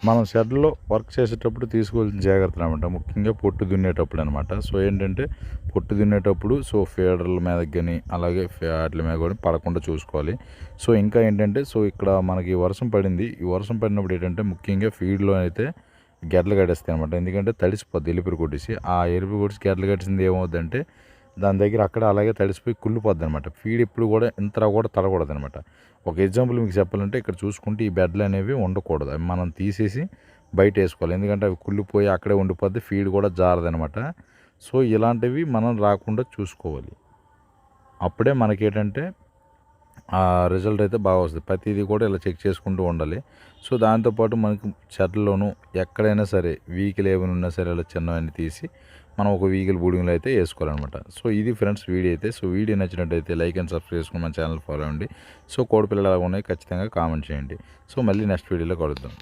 మనం షెడ్లో వర్క్ చేసేటప్పుడు తీసుకోవాల్సిన జాగ్రత్తలు అనమాట, ముఖ్యంగా పొట్టు దున్నేటప్పుడు అనమాట. సో ఏంటంటే పొట్టు దున్నేటప్పుడు సో ఫీడర్ల మీద కానీ అలాగే వాటి మీద కూడా పడకుండా చూసుకోవాలి. సో ఇంకా ఏంటంటే సో ఇక్కడ మనకి వర్షం పడింది. ఈ వర్షం పడినప్పుడు ఏంటంటే ముఖ్యంగా ఫీడ్లో అయితే గెడ్డలు కట్టేస్తాయి అనమాట. ఎందుకంటే తడిసిపోద్ది ఎలిపిరి కొట్టేసి. ఆ ఎలిపిరి కొట్టేసి గెడ్డలు కట్టేసింది ఏమవుద్దంటే దాని దగ్గర అక్కడ అలాగే తడిసిపోయి కుళ్ళిపోద్ది అనమాట. ఫీడ్ ఎప్పుడు కూడా ఇంతలా కూడా తడకూడదు అనమాట. ఒక ఎగ్జాంపుల్ మీకు చెప్పాలంటే ఇక్కడ చూసుకుంటే ఈ బెడ్లు అనేవి ఉండకూడదు, అవి మనం తీసేసి బయట వేసుకోవాలి. ఎందుకంటే అవి కుళ్ళిపోయి అక్కడే ఉండిపోద్ది, ఫీడ్ కూడా జారదనమాట. సో ఇలాంటివి మనం రాకుండా చూసుకోవాలి. అప్పుడే మనకేంటంటే ఆ రిజల్ట్ అయితే బాగా వస్తుంది. ప్రతిదీ కూడా ఇలా చెక్ చేసుకుంటూ ఉండాలి. సో దాంతోపాటు మనకి చెట్లలోనూ ఎక్కడైనా సరే వీకిలు ఏమైనా ఉన్నా సరే ఇలా చిన్నవన్నీ తీసి మనం ఒక వీకిల్ బూడింగ్లో అయితే వేసుకోవాలన్నమాట. సో ఇది ఫ్రెండ్స్ వీడియో అయితే. సో వీడియో నచ్చినట్టయితే లైక్ అండ్ సబ్స్క్రైబ్ చేసుకుని మన ఛానల్ ఫాలో అవ్వండి. సో కోడిపిల్లలు ఎలా ఉన్నాయి ఖచ్చితంగా కామెంట్ చేయండి. సో మళ్ళీ నెక్స్ట్ వీడియోలో కలుద్దాం.